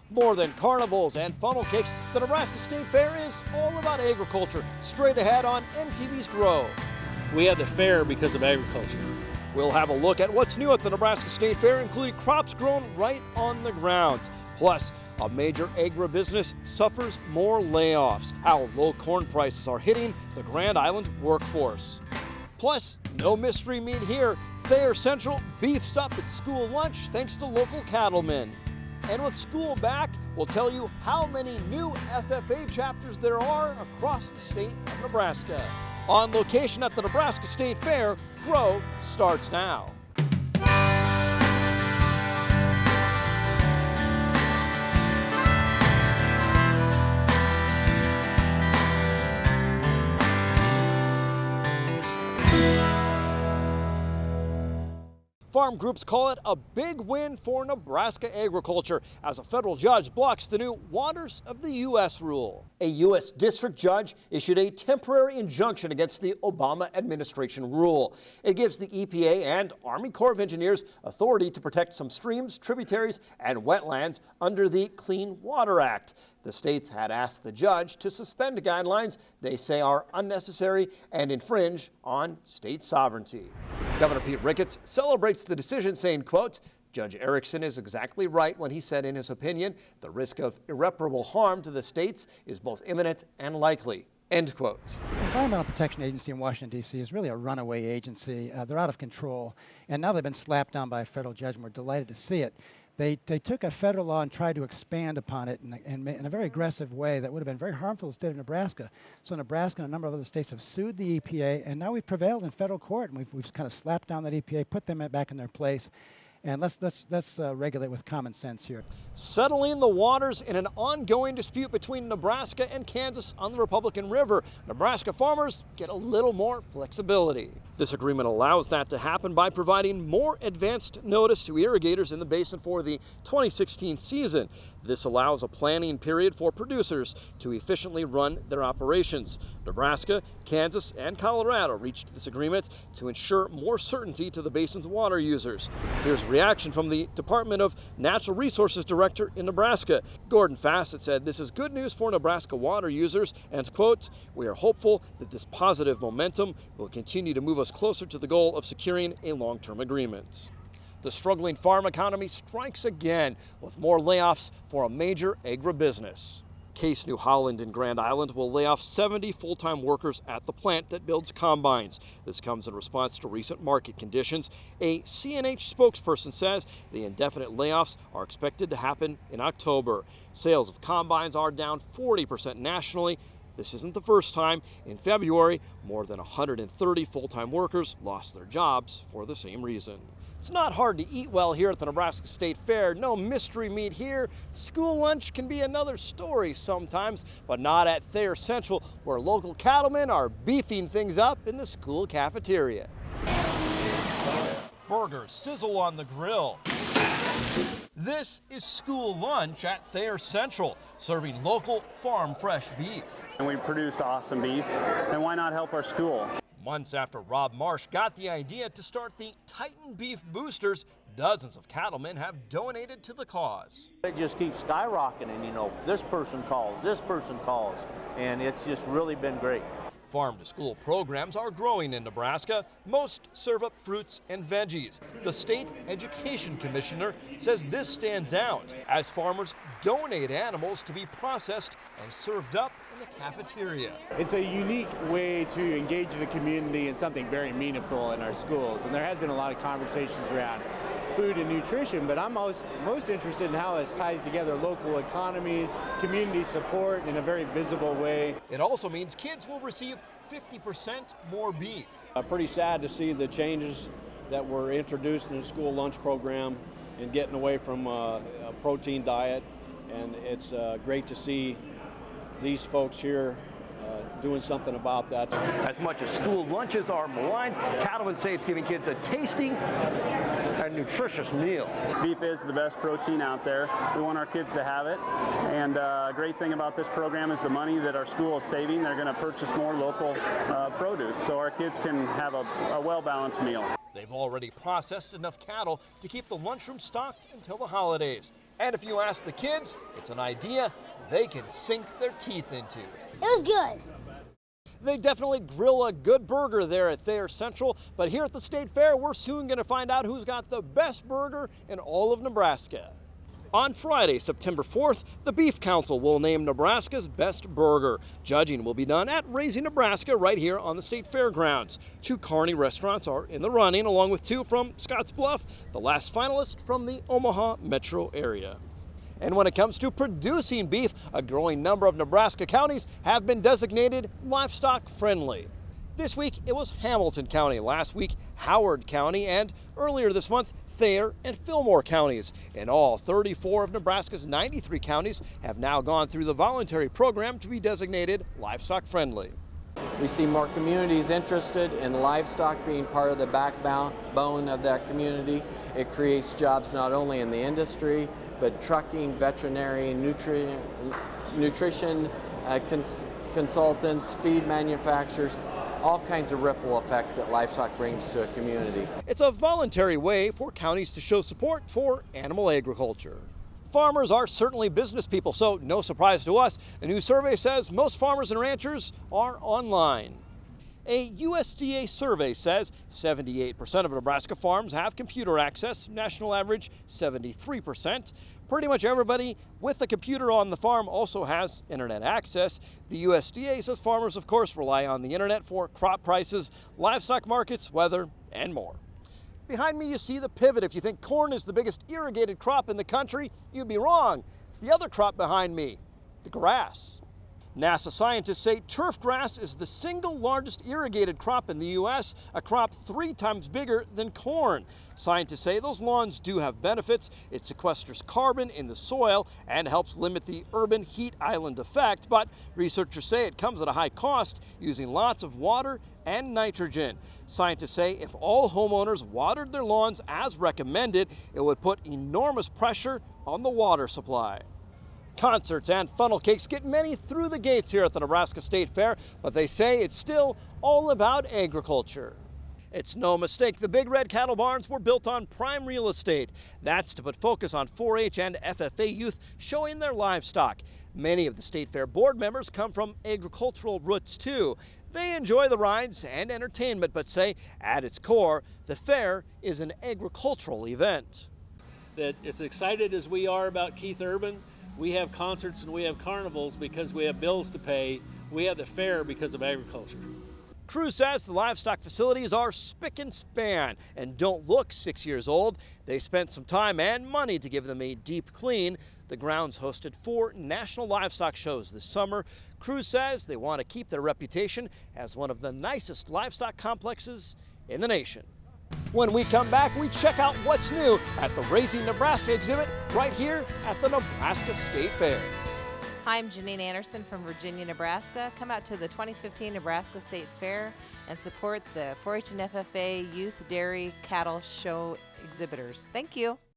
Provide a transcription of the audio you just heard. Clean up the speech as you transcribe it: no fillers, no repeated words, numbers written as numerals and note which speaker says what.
Speaker 1: More than carnivals and funnel cakes, the Nebraska State Fair is all about agriculture. Straight ahead on NTV's Grow.
Speaker 2: We had the fair because of agriculture.
Speaker 1: We'll have a look at what's new at the Nebraska State Fair, including crops grown right on the grounds. Plus, a major agribusiness suffers more layoffs. How low corn prices are hitting the Grand Island workforce. Plus, no mystery meat here. Thayer Central beefs up its school lunch thanks to local cattlemen. And with school back, we'll tell you how many new FFA chapters there are across the state of Nebraska. On location at the Nebraska State Fair, Grow starts now. Farm groups call it a big win for Nebraska agriculture as a federal judge blocks the new Waters of the U.S. rule. A U.S. district judge issued a temporary injunction against the Obama administration rule. It gives the EPA and Army Corps of Engineers authority to protect some streams, tributaries, and wetlands under the Clean Water Act. The states had asked the judge to suspend guidelines they say are unnecessary and infringe on state sovereignty. Governor Pete Ricketts celebrates the decision, saying, quote, Judge Erickson is exactly right when he said in his opinion, the risk of irreparable harm to the states is both imminent and likely, end quote.
Speaker 3: The Environmental Protection Agency in Washington, D.C. is really a runaway agency. They're out of control, and now they've been slapped down by a federal judge, and we're delighted to see it. They took a federal law and tried to expand upon it in a very aggressive way that would have been very harmful to the state of Nebraska. So Nebraska and a number of other states have sued the EPA, and now we've prevailed in federal court, and we've kind of slapped down that EPA, put them back in their place. And let's regulate with common sense here.
Speaker 1: Settling the waters in an ongoing dispute between Nebraska and Kansas on the Republican River. Nebraska farmers get a little more flexibility. This agreement allows that to happen by providing more advanced notice to irrigators in the basin for the 2016 season. This allows a planning period for producers to efficiently run their operations. Nebraska, Kansas, and Colorado reached this agreement to ensure more certainty to the basin's water users. Here's a reaction from the Department of Natural Resources Director in Nebraska. Gordon Fassett said this is good news for Nebraska water users and, quote, we are hopeful that this positive momentum will continue to move us closer to the goal of securing a long-term agreement. The struggling farm economy strikes again with more layoffs for a major agribusiness. Case New Holland in Grand Island will lay off 70 full-time workers at the plant that builds combines. This comes in response to recent market conditions. A CNH spokesperson says the indefinite layoffs are expected to happen in October. Sales of combines are down 40% nationally. This isn't the first time. In February, more than 130 full-time workers lost their jobs for the same reason. It's not hard to eat well here at the Nebraska State Fair. No mystery meat here. School lunch can be another story sometimes, but not at Thayer Central, where local cattlemen are beefing things up in the school cafeteria. Burgers sizzle on the grill. This is school lunch at Thayer Central, serving local farm fresh beef.
Speaker 4: And we produce awesome beef, and why not help our school?
Speaker 1: Months after Rob Marsh got the idea to start the Titan Beef Boosters, dozens of cattlemen have donated to the cause.
Speaker 5: It just keeps skyrocketing, you know, this person calls, and it's just really been great.
Speaker 1: Farm-to-school programs are growing in Nebraska. Most serve up fruits and veggies. The state education commissioner says this stands out as farmers donate animals to be processed and served up in the cafeteria.
Speaker 6: It's a unique way to engage the community in something very meaningful in our schools, and there has been a lot of conversations around food and nutrition, but I'm most interested in how this ties together local economies, community support in a very visible way.
Speaker 1: It also means kids will receive 50% more beef.
Speaker 7: Pretty sad to see the changes that were introduced in the school lunch program and getting away from a protein diet, and it's great to see these folks here doing something about that.
Speaker 8: As much as school lunches are maligned, cattlemen say it's giving kids a tasty and nutritious meal.
Speaker 4: Beef is the best protein out there. We want our kids to have it. And a great thing about this program is the money that our school is saving. They're going to purchase more local produce so our kids can have a well-balanced meal.
Speaker 1: They've already processed enough cattle to keep the lunchroom stocked until the holidays. And if you ask the kids, it's an idea they can sink their teeth into.
Speaker 9: It was good.
Speaker 1: They definitely grill a good burger there at Thayer Central, but here at the State Fair, we're soon going to find out who's got the best burger in all of Nebraska. On Friday, September 4th, the Beef Council will name Nebraska's best burger. Judging will be done at Raising Nebraska right here on the State Fairgrounds. 2 Kearney restaurants are in the running, along with 2 from Scottsbluff, the last finalist from the Omaha metro area. And when it comes to producing beef, a growing number of Nebraska counties have been designated livestock friendly. This week it was Hamilton County, last week Howard County, and earlier this month Thayer and Fillmore counties. In all, 34 of Nebraska's 93 counties have now gone through the voluntary program to be designated livestock friendly.
Speaker 10: We see more communities interested in livestock being part of the backbone of that community. It creates jobs not only in the industry, but trucking, veterinary, nutrition consultants, feed manufacturers, all kinds of ripple effects that livestock brings to a community.
Speaker 1: It's a voluntary way for counties to show support for animal agriculture. Farmers are certainly business people, so no surprise to us. A new survey says most farmers and ranchers are online. A USDA survey says 78% of Nebraska farms have computer access, national average 73%. Pretty much everybody with a computer on the farm also has internet access. The USDA says farmers, of course, rely on the internet for crop prices, livestock markets, weather, and more. Behind me you see the pivot. If you think corn is the biggest irrigated crop in the country, you'd be wrong. It's the other crop behind me, the grass. NASA scientists say turf grass is the single largest irrigated crop in the U.S., a crop 3 times bigger than corn. Scientists say those lawns do have benefits. It sequesters carbon in the soil and helps limit the urban heat island effect, but researchers say it comes at a high cost, using lots of water and nitrogen. Scientists say if all homeowners watered their lawns as recommended, it would put enormous pressure on the water supply. Concerts and funnel cakes get many through the gates here at the Nebraska State Fair, but they say it's still all about agriculture. It's no mistake, the big red cattle barns were built on prime real estate. That's to put focus on 4-H and FFA youth showing their livestock. Many of the State Fair board members come from agricultural roots too. They enjoy the rides and entertainment, but say at its core, the fair is an agricultural event.
Speaker 2: That as excited as we are about Keith Urban, we have concerts and we have carnivals because we have bills to pay. We have the fair because of agriculture.
Speaker 1: Crew says the livestock facilities are spick and span and don't look 6 years old. They spent some time and money to give them a deep clean. The grounds hosted 4 national livestock shows this summer. Crew says they want to keep their reputation as one of the nicest livestock complexes in the nation. When we come back, we check out what's new at the Raising Nebraska exhibit right here at the Nebraska State Fair.
Speaker 11: Hi, I'm Janine Anderson from Virginia, Nebraska. Come out to the 2015 Nebraska State Fair and support the 4-H and FFA Youth Dairy Cattle Show exhibitors. Thank you.